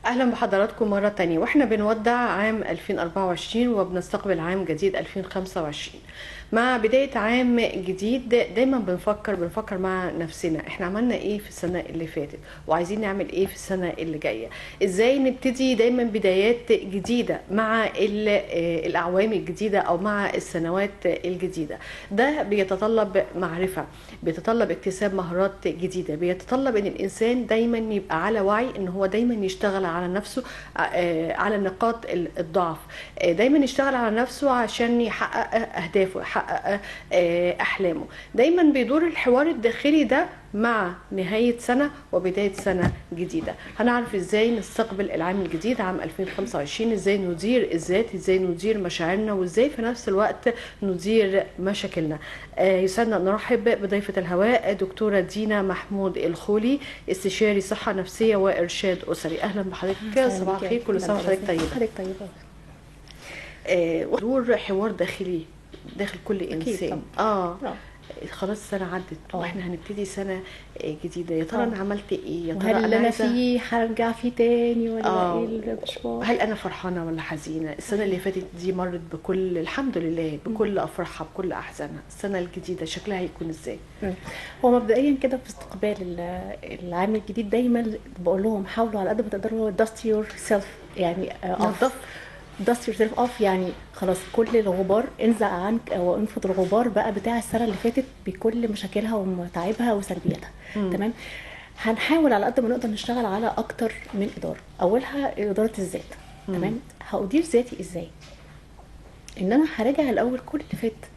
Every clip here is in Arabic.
أهلا بحضراتكم مرة تانية، وإحنا بنودع عام 2024 وبنستقبل عام جديد 2025. مع بداية عام جديد دايما بنفكر مع نفسنا إحنا عملنا إيه في السنة اللي فاتت وعايزين نعمل إيه في السنة اللي جاية. إزاي نبتدي دايما بدايات جديدة مع الأعوام الجديدة أو مع السنوات الجديدة. ده بيتطلب معرفة، بيتطلب اكتساب مهارات جديدة، بيتطلب ان الانسان دايما يبقى على وعي ان هو دايما يشتغل على نفسه، على نقاط الضعف، دايما يشتغل على نفسه عشان يحقق اهدافه، يحقق احلامه. دايما بيدور الحوار الداخلي ده مع نهاية سنة وبداية سنة جديدة. هنعرف ازاي نستقبل العام الجديد عام 2025، ازاي ندير الذات، ازاي ندير مشاعرنا، وازاي في نفس الوقت ندير مشاكلنا. يسعدنا ان نرحب بضيفة الهواء دكتورة دينا محمود الخولي، استشاري صحة نفسية وارشاد اسري. اهلا بحضرتك، صباح الخير، كل سنة وحضرتك طيبة. حضرتك طيبة. دور حوار داخلي داخل كل انسان. خلاص السنة عدت واحنا هنبتدي سنة جديدة. يا ترى انا عملت ايه؟ يا ترى وهل انا فيه هرجع فيه تاني ولا ايه المشوار؟ هل انا فرحانة ولا حزينة؟ السنة اللي فاتت دي مرت بكل الحمد لله، بكل افراحها بكل احزانها. السنة الجديدة شكلها هيكون ازاي؟ هو مبدئيا كده في استقبال العام الجديد دايما بقول لهم حاولوا على قد ما تقدروا dust yourself، يعني dust yourself off، يعني خلاص كل الغبار انزع عنك او انفض الغبار بقى بتاع السنه اللي فاتت بكل مشاكلها ومتاعبها وسلبياتها. تمام. هنحاول على قد ما نقدر نشتغل على اكتر من اداره. اولها اداره الذات. تمام. هادير ذاتي ازاي؟ ان انا هراجع الاول كل اللي فات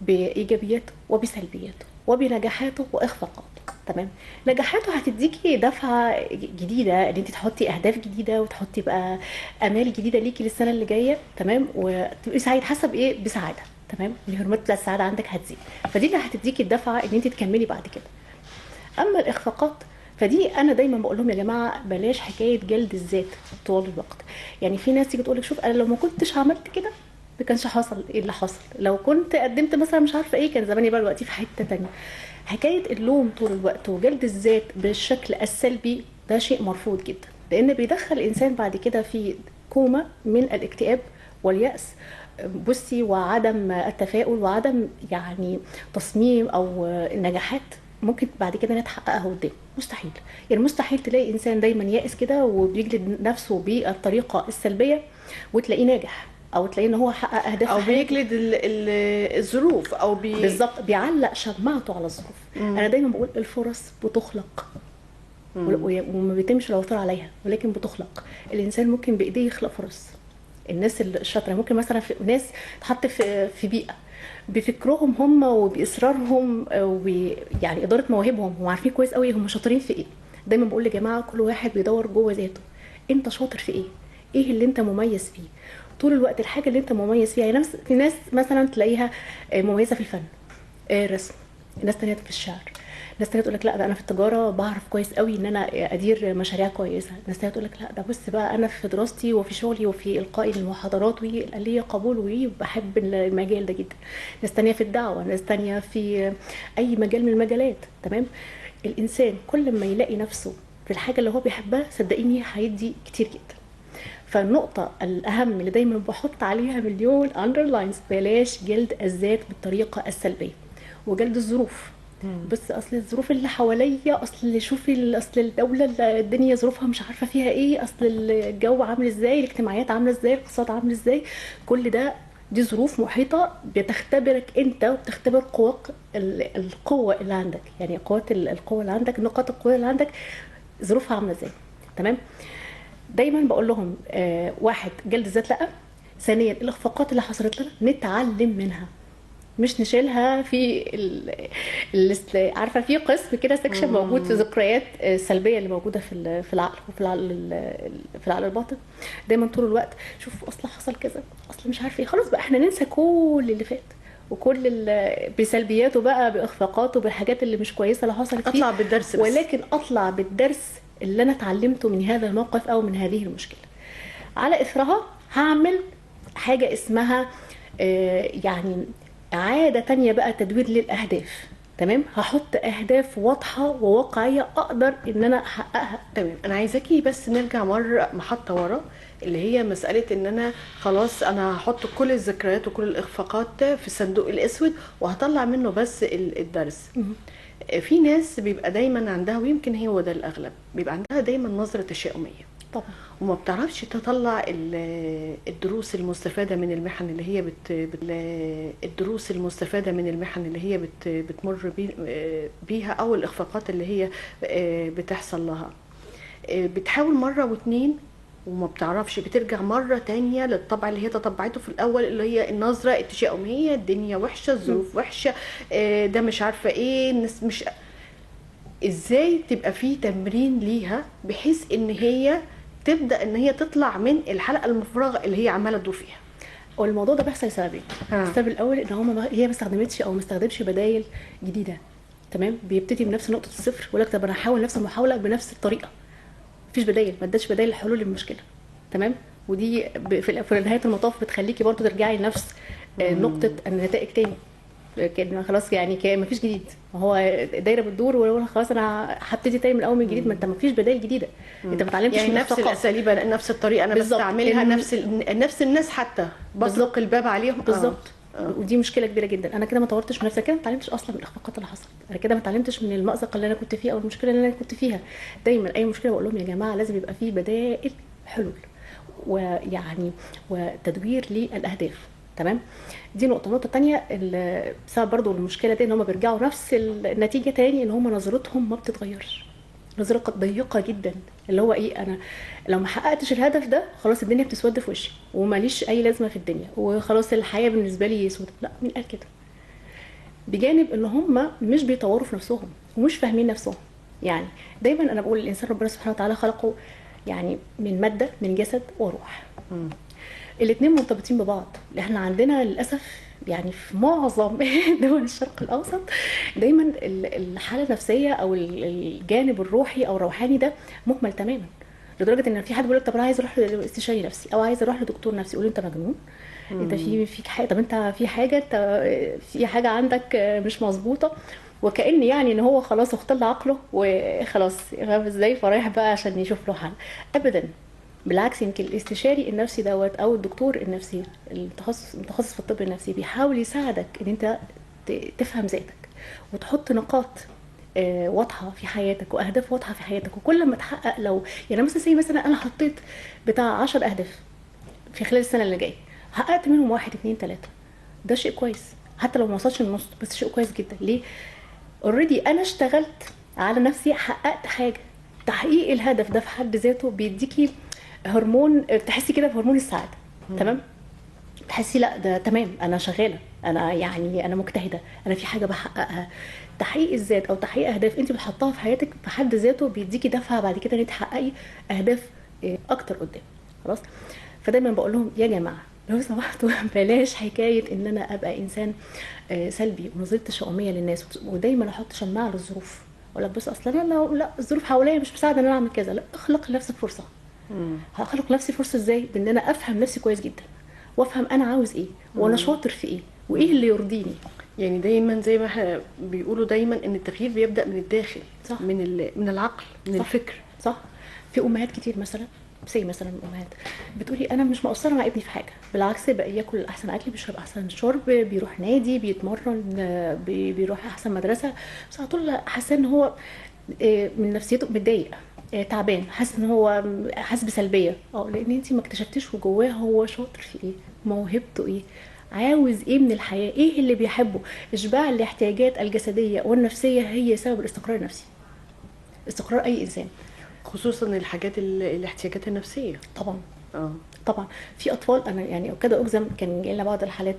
بايجابياته وبسلبياته وبنجاحاته واخفاقاته. تمام. نجاحاته هتديكي دفعه جديده ان انت تحطي اهداف جديده وتحطي بقى امال جديده ليكي للسنه اللي جايه. تمام. وتبقي سعيده، حاسه بايه؟ بسعاده. تمام. الهرمونات بتاع السعاده عندك هتزيد، فدي اللي هتديكي الدفعه ان انت تكملي بعد كده. اما الاخفاقات فدي انا دايما بقول لهم يا جماعه بلاش حكايه جلد الذات طول الوقت. يعني في ناس تيجي تقول لك شوف انا لو ما كنتش عملت كده ما كانش حصل ايه اللي حصل، لو كنت قدمت مثلا مش عارفه ايه كان زماني بقى دلوقتي في حته تانية. حكايه اللوم طول الوقت وجلد الذات بالشكل السلبي ده شيء مرفوض جدا، لان بيدخل الانسان بعد كده في كومه من الاكتئاب واليأس. بصي، وعدم التفاؤل وعدم يعني تصميم او النجاحات ممكن بعد كده نتحققها قدام. مستحيل، يعني مستحيل تلاقي انسان دايما يائس كده وبيجلد نفسه بالطريقه السلبيه وتلاقيه ناجح، او تلاقيه ان هو حقق اهداف او بيجلد الظروف، او بالظبط بيعلق شماعته على الظروف. انا دايما بقول الفرص بتخلق وما بيتمش العثور عليها، ولكن بتخلق. الانسان ممكن بايديه يخلق فرص. الناس الشاطره ممكن مثلا في ناس تحط في بيئه بفكرهم هم وباصرارهم ويعني اداره مواهبهم، هم عارفين كويس قوي هم شاطرين في ايه. دايما بقول يا جماعه كل واحد بيدور جوه ذاته، انت شاطر في ايه؟ ايه اللي انت مميز فيه طول الوقت؟ الحاجه اللي انت مميز فيها. يعني في ناس مثلا تلاقيها مميزه في الفن، رسم، ناس تانية في الشعر، ناس تانية تقول لك لا ده انا في التجاره بعرف كويس قوي ان انا ادير مشاريع كويسه، ناس تانية تقول لك لا ده بص بقى انا في دراستي وفي شغلي وفي القائي للمحاضرات وليا قبول وبحب المجال ده جدا، ناس تانية في الدعوه، ناس تانية في اي مجال من المجالات. تمام. الانسان كل ما يلاقي نفسه في الحاجه اللي هو بيحبها صدقيني هيدي كتير جدا. فالنقطة الأهم اللي دايما بحط عليها مليون أندرلاينز، بلاش جلد الذات بالطريقة السلبية وجلد الظروف. بس أصل الظروف اللي حواليا، أصل شوفي أصل الدولة الدنيا ظروفها مش عارفة فيها إيه، أصل الجو عامل إزاي، الاجتماعيات عاملة إزاي، الاقتصاد عامل إزاي، كل ده دي ظروف محيطة بتختبرك أنت وبتختبر القوة اللي عندك، يعني القوة اللي عندك، نقاط القوة اللي عندك ظروفها عاملة إزاي. تمام. دايما بقول لهم واحد جلد الذات لا، ثانيا الاخفاقات اللي حصلت لنا نتعلم منها، مش نشيلها في عارفه في قسم كده سكشن موجود في ذكريات السلبيه اللي موجوده في العقل وفي العقل الباطن. دايما طول الوقت شوف اصل حصل كذا، اصل مش عارف ايه، خلاص بقى احنا ننسى كل اللي فات وكل بسلبياته بقى باخفاقاته بالحاجات اللي مش كويسه اللي حصلت فيه، اطلع بالدرس ولكن اطلع بالدرس اللي انا اتعلمته من هذا الموقف او من هذه المشكله. على اثرها هعمل حاجه اسمها يعني اعاده تانية بقى تدوير للاهداف. تمام، هحط اهداف واضحه وواقعيه اقدر ان انا احققها. تمام. انا عايزاكي بس نرجع مره محطه ورا، اللي هي مساله ان انا خلاص انا هحط كل الذكريات وكل الاخفاقات في الصندوق الاسود وهطلع منه بس الدرس. في ناس بيبقى دايما عندها، ويمكن هو ده الاغلب، بيبقى عندها دايما نظره تشاؤميه طبعا. وما بتعرفش تطلع الدروس المستفادة من المحن اللي هي الدروس المستفادة من المحن اللي هي بتمر بيها، أو الإخفاقات اللي هي بتحصل لها. بتحاول مرة واتنين وما بتعرفش، بترجع مرة تانية للطبع اللي هي تطبعته في الأول، اللي هي النظرة التشاؤمية، الدنيا وحشة، الظروف وحشة، ده مش عارفة ايه، الناس مش. ازاي تبقى في تمرين ليها بحيث ان هي تبدا ان هي تطلع من الحلقه المفرغه اللي هي عماله تدور فيها؟ والموضوع ده بيحصل لسببين. السبب الاول ان هي ما استخدمتش او ما استخدمش بدايل جديده. تمام، بيبتدي بنفس نقطه الصفر ويقول لك طب انا هحاول نفس المحاوله بنفس الطريقه، مفيش بدايل، ما اداش بدايل لحلول المشكله. تمام، ودي في نهايه المطاف بتخليكي برضو ترجعي لنفس نقطه النتائج تاني، كان خلاص يعني كان مفيش جديد، ما هو دايره بتدور ويقول خلاص انا هبتدي تاني من الاول من جديد. ما انت مفيش بدايل جديده، انت ما اتعلمتش يعني من نفس الثقافه، الاساليب، نفس الطريقه انا بستعملها، نفس الناس حتى بطلق الباب عليهم. بالظبط. ودي مشكله كبيره جدا. انا كده ما طورتش من نفسي، كده ما اتعلمتش اصلا من الاخفاقات اللي حصلت، انا كده ما اتعلمتش من المأزق اللي انا كنت فيه او المشكله اللي انا كنت فيها. دايما اي مشكله بقول لهم يا جماعه لازم يبقى فيه بدائل حلول، ويعني وتدوير للاهداف. تمام، دي نقطه. النقطه الثانيه بسبب برضو المشكله دي ان هم بيرجعوا نفس النتيجه تاني، ان هم نظرتهم ما بتتغيرش، نظره ضيقه جدا، اللي هو ايه، انا لو ما حققتش الهدف ده خلاص الدنيا بتسود في وشي وماليش اي لازمه في الدنيا وخلاص الحياه بالنسبه لي سودة. لا، مين قال كده؟ بجانب ان هم مش بيطوروا في نفسهم ومش فاهمين نفسهم. يعني دايما انا بقول الانسان ربنا سبحانه وتعالى خلقه يعني من ماده، من جسد وروح. الاثنين مرتبطين ببعض. احنا عندنا للاسف يعني في معظم دول الشرق الاوسط دايما الحاله النفسيه او الجانب الروحي او الروحاني ده مهمل تماما، لدرجه ان في حد بيقول لك طب انا عايز اروح لاستشاري نفسي او عايز اروح لدكتور نفسي، يقول له انت مجنون، انت فيك حاجه، طب انت في حاجه عندك مش مظبوطه، وكأن يعني ان هو خلاص اختل عقله وخلاص فاهم ازاي، فرايح بقى عشان يشوف له حل. ابدا، بالعكس، يمكن الاستشاري النفسي دوت او الدكتور النفسي المتخصص في الطب النفسي بيحاول يساعدك ان انت تفهم ذاتك وتحط نقاط واضحه في حياتك واهداف واضحه في حياتك. وكل ما تحقق، لو يعني مثلا انا حطيت بتاع 10 اهداف في خلال السنه اللي جايه، حققت منهم 1 2 3، ده شيء كويس، حتى لو ما وصلش للنص بس شيء كويس جدا. ليه؟ اوريدي انا اشتغلت على نفسي، حققت حاجه. تحقيق الهدف ده في حد ذاته بيديكي هرمون، تحسي كده بهرمون السعاده. تمام، تحسي لا ده تمام، انا شغاله، انا يعني انا مجتهده، انا في حاجه بحققها. تحقيق الذات او تحقيق اهداف انت بتحطها في حياتك في حد ذاته بيديكي دفعه بعد كده ان تحققي اهداف اكتر قدام. خلاص، فدايما بقول لهم يا جماعه لو سمحتوا بلاش حكايه ان انا ابقى انسان سلبي ونظرتي تشاؤميه للناس ودايما احط شماعه للظروف. اقول لك بص اصلا انا لا الظروف حواليا مش مساعده ان انا اعمل كذا. لا، اخلق لنفسك فرصه. هخلق نفسي فرصه ازاي؟ بان انا افهم نفسي كويس جدا وافهم انا عاوز ايه وانا شاطر في ايه وايه اللي يرضيني. يعني دايما زي ما احنا بيقولوا دايما ان التغيير بيبدا من الداخل. صح. من العقل، من صح. الفكر. صح. في امهات كتير مثلا مثلا امهات بتقولي انا مش مقصره مع ابني في حاجه، بالعكس بقى ياكل احسن اكل، بيشرب احسن شرب، بيروح نادي، بيتمرن، بيروح احسن مدرسه، بس على طول حاسه ان هو من نفسيته متضايق، تعبان، حاسس ان هو حاسس بسلبيه. لان انت ما اكتشفتيش جواه هو شاطر في ايه، موهبته ايه، عاوز ايه من الحياه، ايه اللي بيحبه. اشباع الاحتياجات الجسديه والنفسيه هي سبب الاستقرار النفسي، استقرار اي انسان، خصوصا الحاجات الاحتياجات النفسيه. طبعا. طبعا في اطفال، انا يعني كده اجزم كان جاي لنا بعض الحالات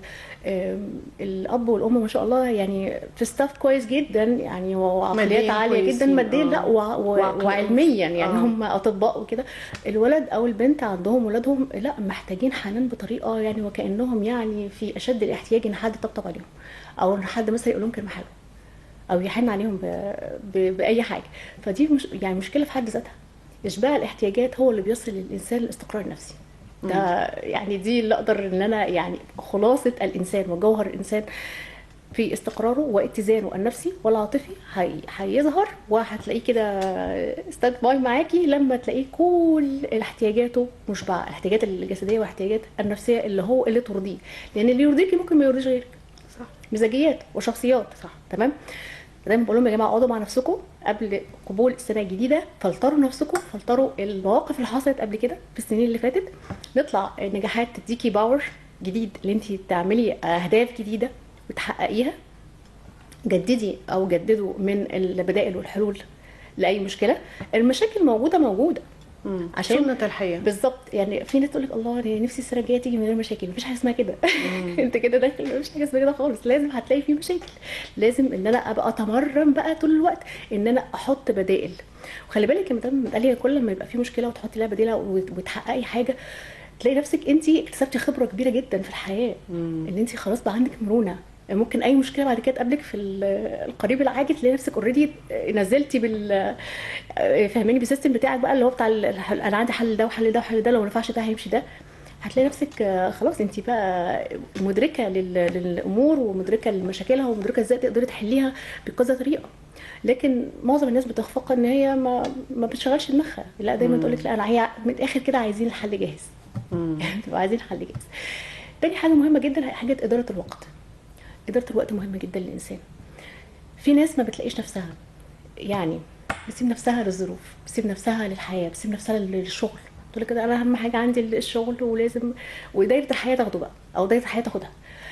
الاب والام ما شاء الله يعني في ستاف كويس جدا يعني وعقليات عاليه جدا ماديا، لا وعلميا يعني هم اطباء وكده. الولد او البنت عندهم ولادهم لا محتاجين حنان بطريقه يعني وكانهم يعني في اشد الاحتياج ان حد يطبطب عليهم او ان حد مثلا يقول لهم كلمه حلوه او يحن عليهم باي حاجه. فدي يعني مشكله في حد ذاتها. اشباع الاحتياجات هو اللي بيصل الانسان للاستقرار النفسي. ده يعني دي اللي اقدر ان انا يعني خلاصه الانسان وجوهر الانسان في استقراره واتزانه النفسي والعاطفي هيظهر، وهتلاقيه كده ستاند باي معاكي لما تلاقيه كل احتياجاته مشبعه، الاحتياجات الجسديه والاحتياجات النفسيه اللي ترضيه، لان اللي يرضيكي ممكن ما يرضيش غيرك. صح. مزاجيات وشخصيات. صح. تمام. دايما بقول لهم يا جماعه اقعدوا مع نفسكم قبل قبول السنه الجديده، فلتروا نفسكم، فلتروا المواقف اللي حصلت قبل كده في السنين اللي فاتت، نطلع نجاحات تديكي باور جديد اللي انت تعملي اهداف جديده وتحققيها. جددي او جددوا من البدائل والحلول لاي مشكله. المشاكل موجوده عشان سنة الحياة. بالظبط. يعني في ناس تقول لك الله انا نفسي السنه الجايه تيجي من غير مشاكل، مفيش حاجه اسمها كده. انت كده داخل مفيش حاجه اسمها كده خالص، لازم هتلاقي في مشاكل، لازم ان انا ابقى اتمرن بقى طول الوقت ان انا احط بدائل. وخلي بالك يا مدام متقاليه، كل ما يبقى في مشكله وتحطي لها بديله وتحققي حاجه، تلاقي نفسك انت اكتسبتي خبره كبيره جدا في الحياه، ان انت خلاص بقى عندك مرونه. ممكن اي مشكله بعد كده تقابلك في القريب العاجل تلاقي نفسك اوريدي نزلتي فاهماني بالسيستم بتاعك بقى اللي هو بتاع انا عندي حل ده وحل ده وحل ده، لو ما نفعش ده هيمشي ده. هتلاقي نفسك خلاص انت بقى مدركه للامور ومدركه لمشاكلها ومدركه ازاي تقدري تحليها بكذا طريقه. لكن معظم الناس بتخفق ان هي ما بتشغلش دماغها، لا دايما تقول لك لا انا هي من الاخر كده عايزين الحل جاهز. بتبقى عايزين حل جاهز. تاني حاجه مهمه جدا حاجه اداره الوقت. إدارة الوقت مهمة جدا للإنسان. في ناس ما بتلاقيش نفسها، يعني بتسيب نفسها للظروف، بتسيب نفسها للحياة، بتسيب نفسها للشغل، تقول لك انا اهم حاجة عندي الشغل ولازم، ودايرة الحياة تاخده بقى او دايرة الحياة تاخدها،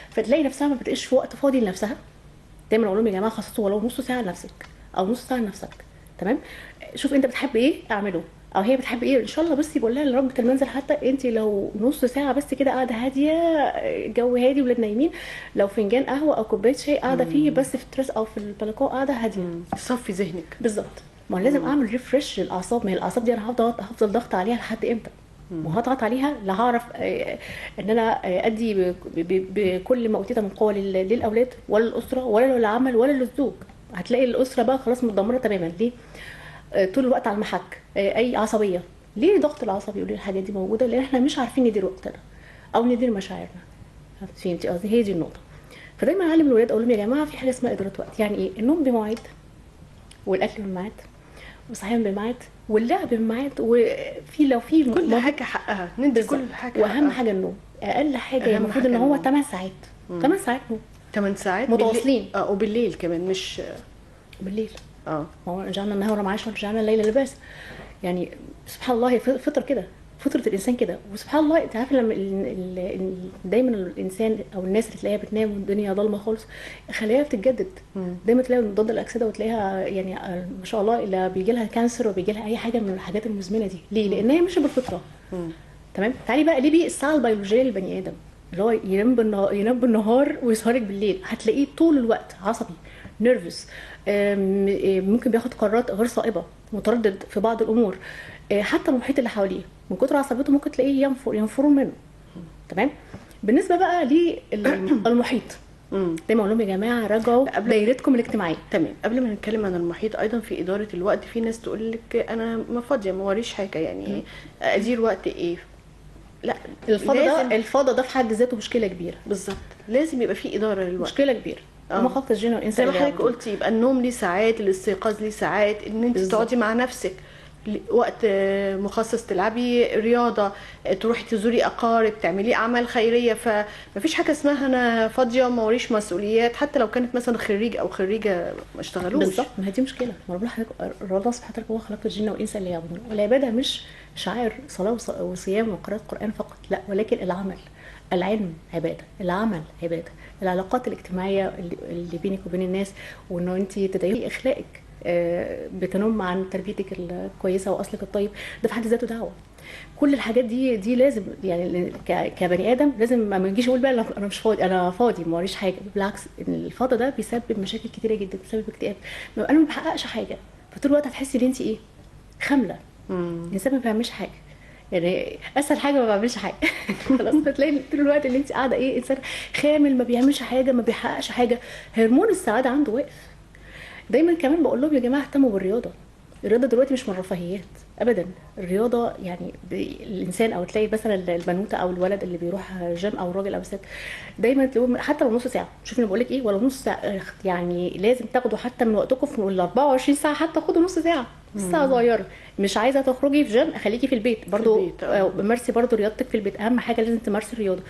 فتلاقي نفسها ما بتلاقيش في وقت فاضي لنفسها. دايما اقول لهم يا جماعة خصصوا ولو نص ساعة لنفسك او نص ساعة لنفسك. تمام. شوف انت بتحب ايه اعمله، او هي بتحب ايه ان شاء الله. بس يقول لها لربة المنزل حتى انت لو نص ساعه بس كده قاعده هاديه، جو هادي ولاد نايمين، لو فنجان قهوه او كوبايه شاي قاعده فيه بس في التراس او في البلكونه قاعده هاديه، صفي ذهنك. بالظبط. ما لازم اعمل ريفرش للاعصاب، ما هي الاعصاب دي انا هفضل ضغط عليها لحد امتى؟ وهضغط عليها لا هعرف ان انا ادي بكل ما اوتيت من قوه للاولاد ولا للاسره ولا للعمل ولا للزوج. هتلاقي الاسره بقى خلاص متدمره تماما. ليه؟ طول الوقت على المحك، اي عصبيه. ليه ضغط العصبي وليه الحاجات دي موجوده؟ لان احنا مش عارفين ندير وقتنا او ندير مشاعرنا. فهمتي قصدي؟ هي دي النقطه. فدايما اعلم الولاد اقول لهم يا جماعه في حاجه اسمها اداره وقت. يعني ايه؟ النوم بمواعيد، والاكل بميعاد، والصحيان بميعاد، واللعب بميعاد، وفي لو في كل حاجه حقها ندي كل حاجه. واهم حاجه النوم. اقل حاجه المفروض ان هو 8 ساعات. 8 ساعات نوم. 8 ساعات متواصلين. وبالليل كمان مش بالليل. هو جعلنا النهار معاشا وجعلنا الليل لباسا. يعني سبحان الله هي فطره كده، فطره الانسان كده. وسبحان الله انت عارفه لما دايما الانسان او الناس اللي تلاقيها بتنام والدنيا ضلمه خالص خلاياها بتتجدد. دايما تلاقيها مضاد الاكسده وتلاقيها يعني ما شاء الله الا بيجي لها كانسر وبيجي لها اي حاجه من الحاجات المزمنه دي. ليه؟ لان هي مش بالفطره. تمام. تعالي بقى ليه الساعه البيولوجيه للبني ادم اللي هو ينام بالنهار ويسهرك بالليل، هتلاقيه طول الوقت عصبي، نيرفس، ممكن بياخد قرارات غير صائبه، متردد في بعض الامور. حتى المحيط اللي حواليه من كتر عصبيته ممكن تلاقيه ينفروا منه. تمام. بالنسبه بقى للمحيط، دايما اقول لهم يا جماعه راجعوا دايرتكم الاجتماعيه. تمام. قبل ما نتكلم عن المحيط ايضا في اداره الوقت، في ناس تقول لك انا ما فاضيه ما وريش حاجه، يعني ادير وقت ايه؟ لا، الفضا ده في حد ذاته مشكله كبيره. بالظبط. لازم يبقى في اداره للوقت، مشكله كبيره. وما خلق الجن والانس زي ما حضرتك قلتي، يبقى النوم ليه ساعات، الاستيقاظ ليه ساعات، ان انت تقعدي مع نفسك وقت مخصص، تلعبي رياضه، تروحي تزوري اقارب، تعملي اعمال خيريه. فمفيش حاجه اسمها انا فاضيه وما وريش مسؤوليات، حتى لو كانت مثلا خريج او خريجه ما اشتغلوش. بالظبط. ما هي دي مشكله. ما ربنا الله سبحانه وتعالى هو خلق الجن والانس ليعبدون. والعباده مش شعائر صلاه وصيام وقراءه قران فقط، لا، ولكن العمل. العلم عباده، العمل عباده، العلاقات الاجتماعيه اللي بينك وبين الناس، وانه انت تدعي اخلاقك بتنم عن تربيتك الكويسه واصلك الطيب، ده في حد ذاته دعوه. كل الحاجات دي لازم يعني كبني ادم لازم ما نجيش نقول بقى انا مش فاضي، انا فاضي ما وريش حاجه. بالعكس، الفضا ده بيسبب مشاكل كتيره جدا، بيسبب اكتئاب. انا ما بحققش حاجه، فطول الوقت هتحسي ان انت ايه؟ خامله. الانسان ما بيعملش حاجه، يعني اسهل حاجه ما بعملش حاجه. خلاص. فتلاقي طول الوقت اللي انت قاعده ايه؟ انسان خامل ما بيعملش حاجه، ما بيحققش حاجه، هرمون السعاده عنده واقف. دايما كمان بقول لهم يا جماعه اهتموا بالرياضه. الرياضه دلوقتي مش من الرفاهيات ابدا. الرياضه يعني الانسان، او تلاقي مثلا البنوته او الولد اللي بيروح جيم، او الراجل او الست، دايما تلاقيهم حتى لو نص ساعه. شوفي انا بقول لك ايه، ولا نص ساعه يعني لازم تاخدوا حتى من وقتكم في ال 24 ساعه، حتى خدوا نص ساعه، نص ساعه صغيره. مش عايزه تخرجي في جيم، خليكي في البيت برضو، البيت، مارسي برضو رياضتك في البيت. اهم حاجه لازم تمارسي الرياضه.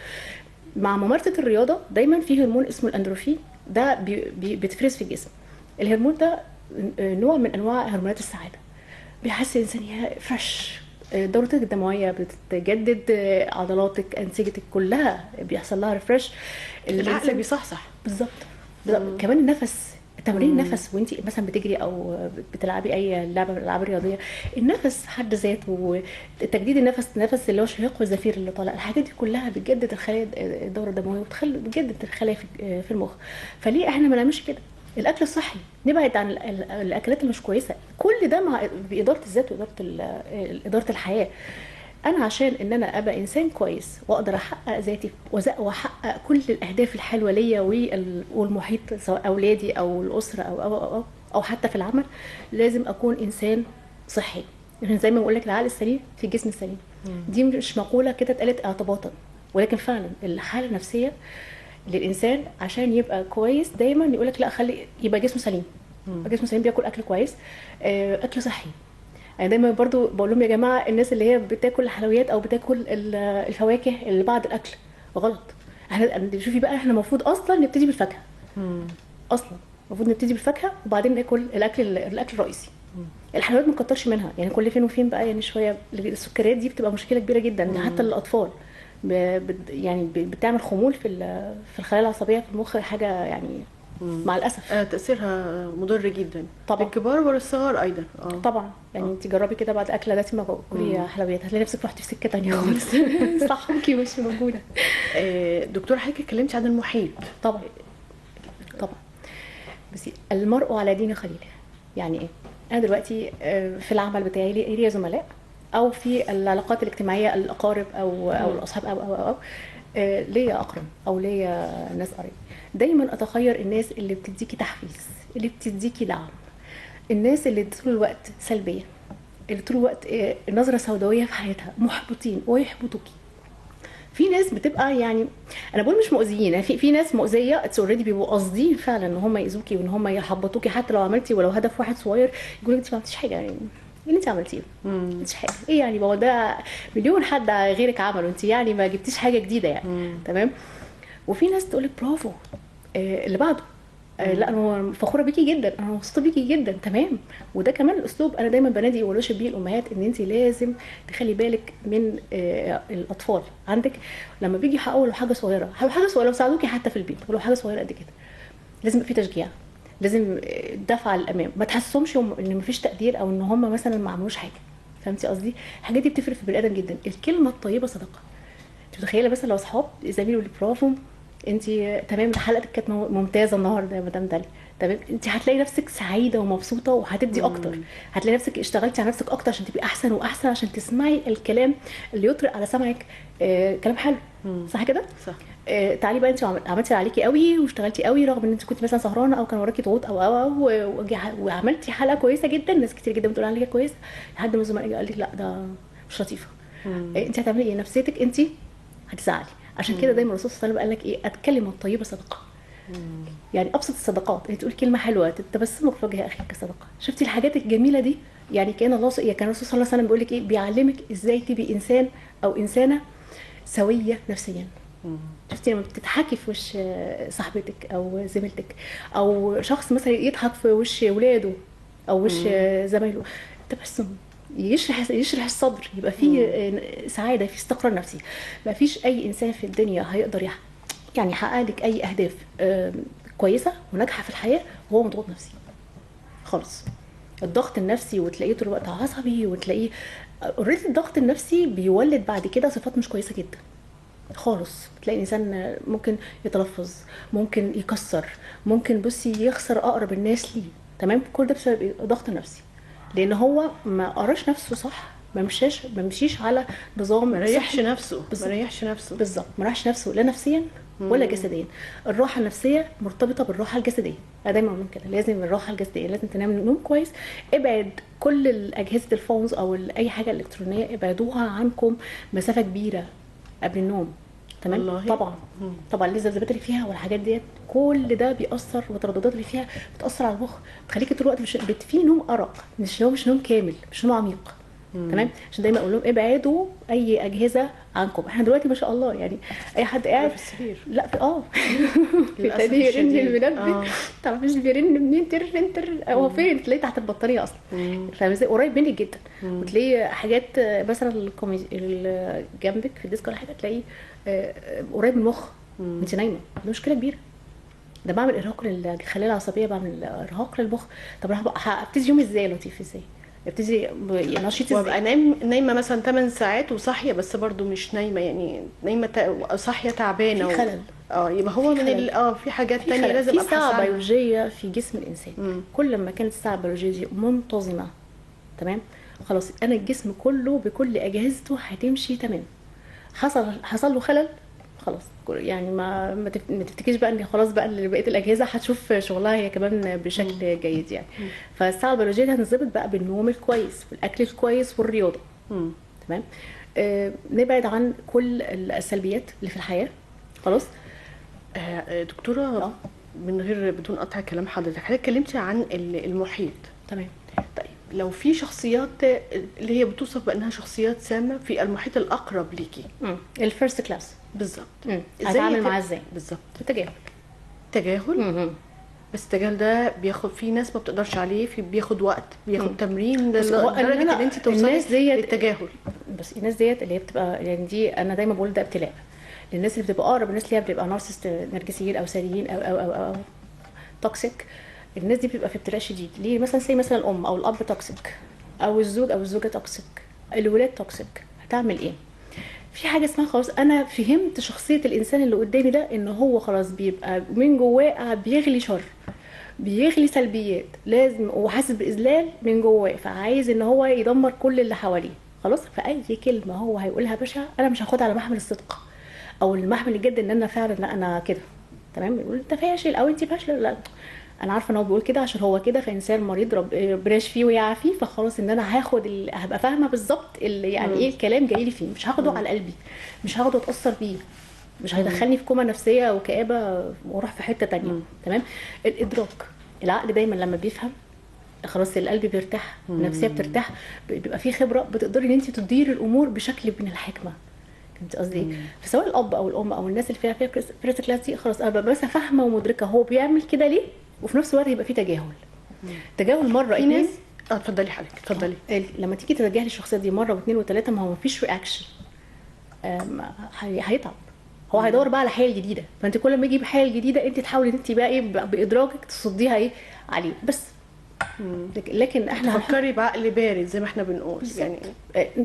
مع ممارسه الرياضه دايما في هرمون اسمه الاندروفين، ده بيتفرز في الجسم. الهرمون ده نوع من انواع هرمونات السعاده، بيحس الانسان فريش، دورتك الدمويه بتتجدد، عضلاتك، انسجتك كلها بيحصل لها ريفرش، العقل بيصحصح. بالظبط. كمان النفس، تمرين النفس وانت مثلا بتجري او بتلعبي اي لعبه من الالعاب الرياضيه، النفس حد ذاته، تجديد النفس اللي هو الشهيق والزفير اللي طالع، الحاجات دي كلها بتجدد الخلايا، الدوره الدمويه، بتجدد الخلايا في المخ. فليه احنا ما نعملش كده؟ الاكل الصحي، نبعد عن الاكلات اللي مش كويسه، كل ده مع باداره الذات واداره اداره الحياه. انا عشان ان انا ابقى انسان كويس واقدر احقق ذاتي واحقق كل الاهداف الحلوه ليا والمحيط، سواء اولادي او الاسره او حتى في العمل، لازم اكون انسان صحي. يعني زي ما بقول لك، العقل السليم في الجسم السليم. دي مش مقوله كده اتقالت اعتباطا، ولكن فعلا الحاله النفسيه للانسان عشان يبقى كويس دايما يقول لك لا، خلي يبقى جسمه سليم. جسمه سليم بياكل اكل كويس، اكل صحي. يعني دايما برضو بقول لهم يا جماعه، الناس اللي هي بتاكل الحلويات او بتاكل الفواكه اللي بعد الاكل غلط. احنا شوفي بقى، احنا المفروض اصلا نبتدي بالفاكهه. اصلا المفروض نبتدي بالفاكهه وبعدين ناكل الاكل الرئيسي. الحلويات ما نكترش منها، يعني كل فين وفين بقى، يعني شويه. السكريات دي بتبقى مشكله كبيره جدا حتى للاطفال، يعني بتعمل خمول في الخلايا العصبيه في المخ، حاجه يعني مع الاسف تاثيرها مضر جدا طبعا، للكبار والصغار ايضا. طبعا. يعني انت جربي كده بعد اكله دسمه كلي حلويات، هتلاقي نفسك رحتي في سكه تانية خالص. صحوكي مش موجوده. دكتور، حضرتك اتكلمتي عن المحيط. طبعا طبعا. بس المرء على دين خليله. يعني ايه؟ انا دلوقتي في العمل بتاعي ليا زملاء، او في العلاقات الاجتماعيه، الاقارب او الاصحاب او ليا اقرب او ليا ناس قريب. دايما اتخير الناس اللي بتديكي تحفيز، اللي بتديكي دعم، الناس اللي طول الوقت سلبيه، اللي طول الوقت نظره سوداويه في حياتها، محبطين ويحبطوكي. في ناس بتبقى، يعني انا بقول مش مؤذيين، يعني في ناس مؤذيه اتس اوريدي، بيبقوا قاصدين فعلا ان هم يأذوكي وان هم يحبطوكي، حتى لو عملتي ولو هدف واحد صغير، يقول انت ما عملتيش حاجه، يعني اللي انت عملتيه ما عملتيش حاجه، ايه يعني؟ ما هو ده مليون حد غيرك عمله، انت يعني ما جبتيش حاجه جديده يعني. تمام. وفي ناس تقول لك برافو، اللي بعده، لا انا فخوره بيكي جدا، انا مبسوطه بيكي جدا. تمام. وده كمان الاسلوب انا دايما بنادي وبرشد بيه الامهات، ان انت لازم تخلي بالك من الاطفال عندك لما بيجي يحققوا له حاجه صغيره، حاجه صغيره، لو ساعدوكي حتى في البيت ولو حاجه صغيره قد كده، لازم يبقى في تشجيع، لازم دفعه للامام، ما تحسسهمش ان مفيش تقدير او ان هم مثلا ما عملوش حاجه. فهمتي قصدي؟ الحاجات دي بتفرق في البني ادم جدا. الكلمه الطيبه صدقه. انت متخيله مثلا لو اصحاب زميل يقول لي برافو، انت تمام، حلقتك كانت ممتازه النهارده يا مدام دالي، تمام، انت هتلاقي نفسك سعيده ومبسوطه وهتدي اكتر، هتلاقي نفسك اشتغلتي على نفسك اكتر عشان تبقي احسن واحسن، عشان تسمعي الكلام اللي يطرق على سمعك كلام حلو. صح كده؟ صح. تعالي بقى، انت عملتي اللي عليكي قوي واشتغلتي قوي، رغم ان انت كنت مثلا سهرانه او كان وراكي ضغوط وعملتي حلقه كويسه جدا، ناس كتير جدا بتقول عليها كويسه، لحد ما زملائي قال لك لا ده مش لطيفه. انت هتعملي ايه؟ نفسيتك انت هتزعلي. عشان كده دايما الرسول صلى الله عليه وسلم قال لك ايه؟ الكلمه الطيبه صدقه. يعني ابسط الصدقات انت تقول كلمه حلوه، تبسمك في وجه اخيك صدقه. شفتي الحاجات الجميله دي؟ يعني كان الرسول صلى الله عليه وسلم بيقول لك ايه؟ بيعلمك ازاي تبقي انسان او انسانه سويه نفسيا. شفتي لما بتضحكي في وش صاحبتك او زميلتك، او شخص مثلا يضحك في وش ولاده او وش زمايله، تبسم يشرح الصدر، يبقى فيه سعاده، في استقرار نفسي. ما فيش اي انسان في الدنيا هيقدر يعني يحقق لك اي اهداف كويسه وناجحه في الحياه وهو مضغوط نفسي خالص. الضغط النفسي وتلاقيه طول الوقت عصبي، وتلاقيه اوريدي الضغط النفسي بيولد بعد كده صفات مش كويسه جدا خالص. تلاقي الانسان ممكن يتلفظ، ممكن يكسر، ممكن بصي يخسر اقرب الناس ليه. تمام. كل ده بسبب ضغط نفسي، لان هو ما قراش نفسه صح، ما مشيش على نظام، ما ريحش نفسه بالظبط، ما ريحش نفسه لا نفسيا ولا جسديا. الراحه النفسيه مرتبطه بالراحه الجسديه. انا دايما بقول كده، لازم الراحه الجسديه، لازم تنام نوم كويس. ابعد كل اجهزه الفونز او اي حاجه الكترونيه، ابعدوها عنكم مسافه كبيره قبل النوم. تمام. والله. طبعا طبعا الذبذبات اللي فيها والحاجات ديت كل ده بيأثر، والترددات اللي فيها بتأثر على المخ، بتخليكي طول الوقت مش في نوم أرق، مش نوم كامل، مش نوم عميق. تمام. عشان دايما اقول لهم ابعدوا اي اجهزه عنكم. احنا دلوقتي ما شاء الله يعني اي حد قاعد في السرير. لا في في للأسف تاني يرن الشديد. المنبه، تعرفيش بيرن منين، تر هو فين، تلاقيه تحت البطاريه اصلا. فاهمه ازاي؟ قريب منك جدا. وتلاقيه حاجات مثلا جنبك في الديسك ولا حاجه، تلاقيه قريب من المخ. انت نايمه، دي مشكله كبيره. ده بعمل ارهاق للخلايا العصبيه، بعمل ارهاق للمخ. طب انا هبتدي يومي ازاي يا لطيف؟ ازاي ابتدي نشيط ازاي؟ وابقى نايمه مثلا 8 ساعات وصاحيه، بس برضو مش نايمه، يعني نايمه صاحيه تعبانه في خلل. يبقى هو في من خلل. في حاجات في تانية لازم في ابحث ساعة عنها. بيولوجية في جسم الإنسان. كل ما كانت الساعة البيولوجية دي منتظمة، تمام، خلاص أنا الجسم كله بكل أجهزته هتمشي تمام. حصل له خلل، خلاص يعني ما تفتكريش بقى ان خلاص بقى اللي بقيه الاجهزه هتشوف شغلها هي كمان بشكل جيد يعني. فالساعه البيولوجيه دي هتنظبط بقى بالنوم الكويس والاكل الكويس والرياضه. تمام. نبعد عن كل السلبيات اللي في الحياه. خلاص. دكتوره، من غير بدون قطع كلام حضرتك اتكلمتي عن المحيط. تمام. طيب لو في شخصيات اللي هي بتوصف بانها شخصيات سامه في المحيط الاقرب ليكي، الفيرست كلاس بالظبط، هتعامل معاه ازاي؟ بالظبط. التجاهل. بس التجاهل ده بياخد، في ناس ما بتقدرش عليه، بياخد وقت، بياخد تمرين لدرجه ان انت توصلي للتجاهل. بس الناس ديت اللي هي بتبقى يعني، دي انا دايما بقول ده ابتلاء. الناس اللي بتبقى اقرب، الناس اللي هي بتبقى نارسست، نرجسيين او ساريين او توكسيك، الناس دي بتبقى في ابتلاء شديد. ليه؟ مثلا زي مثلا الام او الاب توكسيك، او الزوج او الزوجه توكسيك، الولاد توكسيك، هتعمل ايه؟ في حاجه اسمها خلاص انا فهمت شخصيه الانسان اللي قدامي ده، ان هو خلاص بيبقى من جواه بيغلي شر، بيغلي سلبيات، لازم وحاسس باذلال من جواه، فعايز ان هو يدمر كل اللي حواليه. خلاص. فاي كلمه هو هيقولها بشعه انا مش هاخدها على محمل الصدق او المحمل الجد ان انا فعلا لا انا كده. تمام. يقول انت فاشل او انت فاشله، لا انا عارفه ان هو بيقول كده عشان هو كده، فانسان مريض ربنا يشفيه ويعافيه، فخلاص ان انا هبقى فاهمه بالظبط يعني ايه الكلام جاي لي فيه، مش هاخده على قلبي، مش هاخده اتاثر بيه، مش هيدخلني في كومه نفسيه وكآبه واروح في حته تانية. تمام. الادراك، العقل دايما لما بيفهم خلاص القلب بيرتاح، النفسيه بترتاح، بيبقى في خبره، بتقدري ان انت تديري الامور بشكل من الحكمه. فهمت قصدي ايه؟ فسواء الاب او الام او الناس اللي فيها فيرست كلاس دي، خلاص انا ببقى بس فاهمه ومدركه هو بيعمل كده ليه، وفي نفس الوقت هيبقى في تجاهل مره في ناس اتفضلي حضرتك اتفضلي. لما تيجي تتجاهلي الشخصيه دي مره واثنين وثلاثه، ما هو مفيش رياكشن، هيتعب، هو هيدور بقى على حيل جديده. فانت كل ما يجي بحيل جديده انت تحاولي ان انت بقى ايه بادراكك تصديها ايه عليه بس. لكن احنا فكري بعقل بارد زي ما احنا بنقول يعني.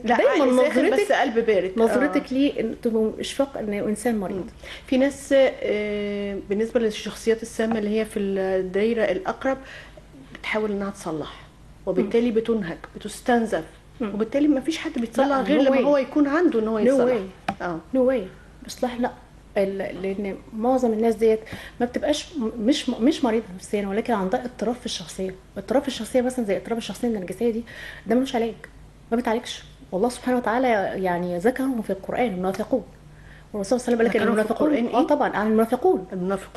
دايما نظرتك بس قلب بارد، نظرتك ليه انه اشفاق انه انسان مريض. في ناس بالنسبه للشخصيات السامه اللي هي في الدايره الاقرب بتحاول انها تصلح، وبالتالي بتنهك، بتستنزف، وبالتالي ما فيش حد بيتصلح غير لما هو يكون عنده ان هو يتصلح. نو واي اصلاح لا، لان معظم الناس ديت ما بتبقاش مش مريضه نفسيا، ولكن عندها اضطراب في الشخصيه. اضطراب في الشخصيه مثلا زي اضطراب الشخصيه النرجسيه دي، ده ملوش علاج، ما بيتعالجش. والله سبحانه وتعالى يعني ذكرهم في القران المنافقون، والرسول صلى الله عليه وسلم قال لك المنافقون طبعا عن المنافقون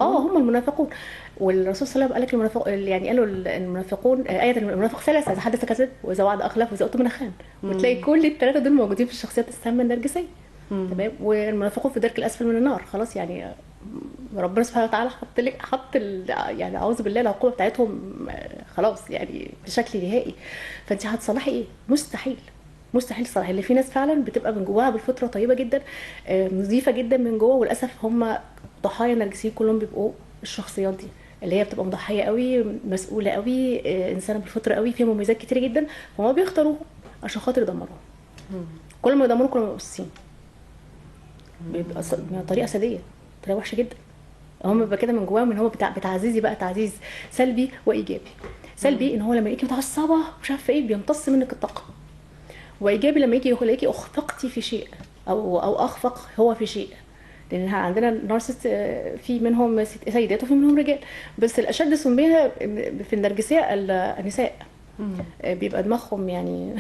هم المنافقون. والرسول صلى الله عليه وسلم قال لك المنافق يعني قالوا المنافقون آية المنافق ثلاثة: إذا حدث كذب، وإذا وعد أخلف، وإذا أؤتمن خان. وتلاقي كل الثلاثة دول موجودين في الشخصيات السامة النرجسية. تمام. والمنافقون في الدرك الأسفل من النار. خلاص يعني ربنا سبحانه وتعالى حط يعني أعوذ بالله العقوبة بتاعتهم خلاص يعني بشكل نهائي. فأنت هتصلحي إيه؟ مستحيل تصلحي. اللي في ناس فعلا بتبقى من جواها بالفطره طيبه جدا، نظيفه جدا من جوه، وللاسف هم ضحايا نرجسيين كلهم بيبقوا الشخصيات دي اللي هي بتبقى مضحيه قوي، مسؤوله قوي، انسانه بالفطره قوي، فيها مميزات كتير جدا، فهم بيختاروهم عشان خاطر يدمروهم. كل ما يدمروا كل ما يبقوا بيبقى طريقه ساديه، طريقه وحشه جدا. هم بيبقى كده من جواهم ان هو بتعزيزي بقى تعزيز سلبي وايجابي. سلبي ان هو لما يلاقيكي متعصبه مش عارفه ايه بيمتص منك الطاقه، وايجابي لما يجي يلاقيكي اخفقتي في شيء او اخفق هو في شيء. لان عندنا نارسست في منهم سيدات وفي منهم رجال، بس الاشد سميه في النرجسيه النساء. بيبقى دماغهم يعني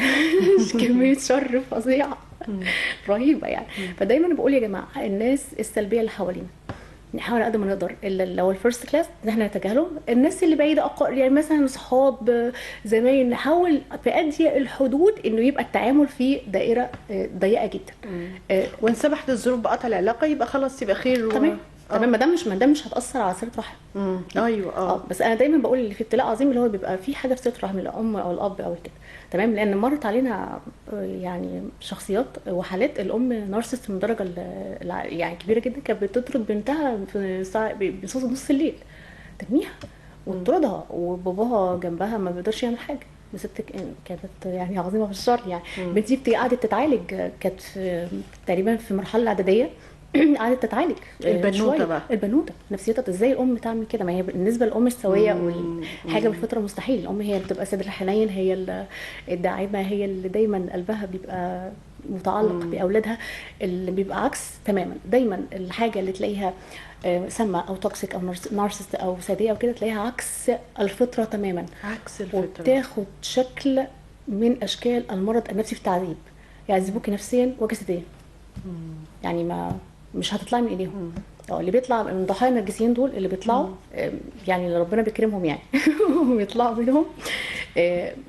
كميه شر فظيعه رهيبه يعني. فدايما بقول يا جماعه الناس السلبيه اللي حوالينا نحاول قد ما نقدر، الا لو الفيرست كلاس ان احنا نتجاهله. الناس اللي بعيده يعني مثلا صحاب زمايل، نحاول في اضيق الحدود انه يبقى التعامل في دائره ضيقه جدا. وان سمحت الظروف بقطع العلاقه يبقى خلاص، يبقى خير. تمام تمام، ما دام مش هتاثر على صله رحم. ايوه. بس انا دايما بقول اللي في ابتلاء عظيم اللي هو بيبقى في حاجه في صله رحم الام او الاب او كده. تمام، لان مرت علينا يعني شخصيات وحالات الام نارسست من درجه يعني كبيره جدا، كانت بتطرد بنتها في بصوت نص الليل، ترميها وتطردها، وباباها جنبها ما بيقدرش يعمل حاجه. بس كانت يعني عظيمه في الشر يعني. بنتي قعدت تتعالج، كانت تقريبا في المرحله الاعداديه قعدت تتعالج. البنوته بقى، البنوته نفسيتها ازاي الام تعمل كده؟ ما هي بالنسبه للام السويه والحاجه بالفطره مستحيل. الام هي اللي بتبقى صدر الحنين، هي الداعمه، هي اللي دايما قلبها بيبقى متعلق باولادها، اللي بيبقى عكس تماما. دايما الحاجه اللي تلاقيها سامه او توكسيك او نارسست او ساديه او كده تلاقيها عكس الفطره تماما، عكس الفطره، وبتاخد شكل من اشكال المرض النفسي في التعذيب. يعذبوكي نفسيا وجسديا، يعني ما مش هتطلعي من ايديهم. اللي بيطلع من ضحايا النرجسيين دول اللي بيطلعوا يعني اللي ربنا بيكرمهم يعني ويطلعوا منهم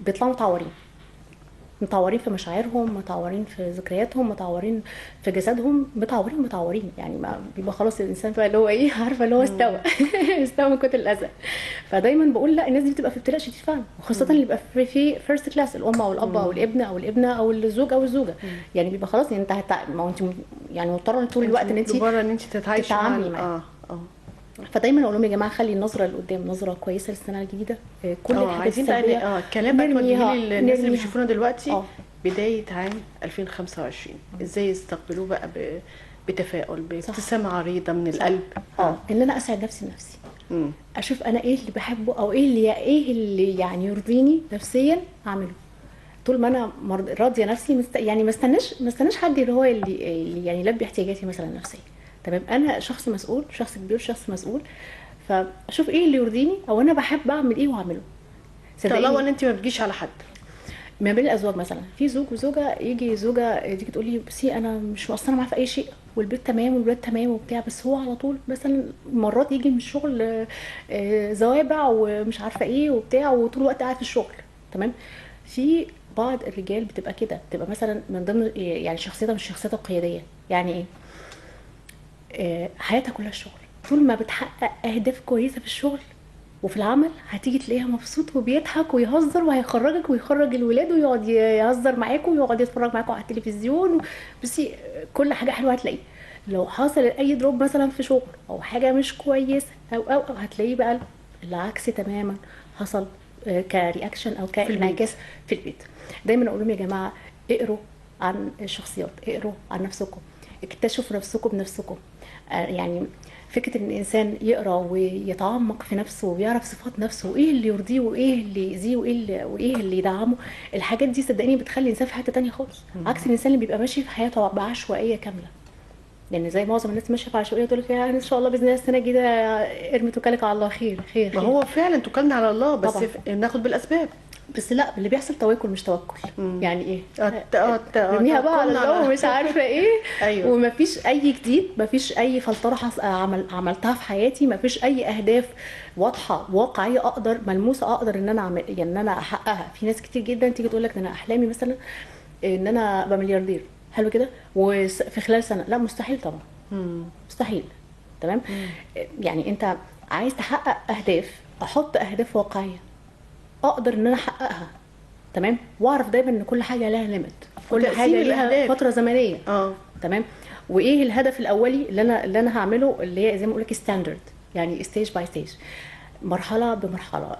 بيطلعوا متعورين في مشاعرهم، متعورين في ذكرياتهم، متعورين في جسدهم، متعورين يعني. ما بيبقى خلاص الانسان بقى اللي هو ايه، عارفه اللي هو استوى من كتر الاذى. فدايما بقول لا، الناس دي بتبقى في ابتلاء شديد فعلا، وخاصه اللي بيبقى في فيرست كلاس، الام او الاب او الابن او الابنه او الزوج او الزوجه. يعني بيبقى خلاص انت ما انت يعني مضطره طول الوقت ان انت تتعاملي معاه. فدايما اقول لهم يا جماعه خلي النظره لقدام، نظره كويسه للسنه الجديده. كل الحاجات السلبيه الكلام بقى توجهيه للناس اللي بيشوفونا دلوقتي. بدايه عام 2025 ازاي يستقبلوه بقى بتفاؤل، بابتسامه عريضه من القلب. ان انا اسعد نفسي بنفسي، اشوف انا ايه اللي بحبه او ايه اللي يعني يرضيني نفسيا اعمله. طول ما انا راضيه نفسي يعني ما استناش حد اللي هو اللي يعني يلبي احتياجاتي مثلا نفسيه. تمام، انا شخص مسؤول، شخص كبير، شخص مسؤول، فاشوف ايه اللي يرضيني او انا بحب اعمل ايه واعمله. طالما ان انت ما بتجيش على حد. ما بين الازواج مثلا، في زوج وزوجه، يجي زوجه تيجي تقول لي بصي انا مش مقصره معاه في اي شيء، والبيت تمام والولاد تمام وبتاع، بس هو على طول مثلا مرات يجي من الشغل زوابع ومش عارفه ايه وبتاع، وطول الوقت قاعد في الشغل. تمام، في بعض الرجال بتبقى كده، بتبقى مثلا من ضمن يعني شخصيتها مش شخصيتها القياديه. يعني ايه؟ حياتها كلها الشغل. طول ما بتحقق اهداف كويسه في الشغل وفي العمل هتيجي تلاقيها مبسوط وبيضحك ويهزر، وهيخرجك ويخرج الولاد ويقعد يهزر معاكم ويقعد يتفرج معاكم على التلفزيون. بسي كل حاجه حلوه هتلاقيه. لو حصل اي دروب مثلا في شغل او حاجه مش كويسه او هتلاقيه بقى العكس تماما حصل كرياكشن او كانعكاس في البيت. دايما اقول لهم يا جماعه اقروا عن الشخصيات، اقروا عن نفسكم، اكتشفوا نفسكم بنفسكم. يعني فكره ان الانسان يقرا ويتعمق في نفسه ويعرف صفات نفسه وايه اللي يرضيه وايه اللي يأذيه وايه اللي يدعمه، الحاجات دي صدقيني بتخلي الانسان في حته تانية خالص. عكس الانسان اللي بيبقى ماشي في حياته بعشوائيه كامله. لان زي معظم الناس ماشيه في عشوائيه، تقول لك ان شاء الله باذن الله السنه الجديده ارمي توكلك على الله، خير. ما هو فعلا توكلنا على الله، بس ناخد بالاسباب. بس لا، اللي بيحصل تواكل مش توكل. يعني ايه؟ ارميها بقى على الله ومش عارفه ايه. أيوة. ومفيش اي جديد، مفيش اي فلتره عملتها في حياتي، مفيش اي اهداف واضحه واقعيه اقدر ملموسه اقدر ان انا يعني ان انا احققها. في ناس كتير جدا تيجي تقول لك انا احلامي مثلا ان انا ابقى ملياردير، حلو كده، وفي خلال سنه. لا، مستحيل طبعا. مستحيل. تمام. يعني انت عايز تحقق اهداف، احط اهداف واقعيه اقدر ان انا احققها. تمام، واعرف دايما ان كل حاجه لها ليميت، كل حاجه لها فتره زمنيه. تمام. وايه الهدف الاولي اللي انا هعمله، اللي هي زي ما اقول لك ستاندرد، يعني ستيج باي ستيج، مرحله بمرحله.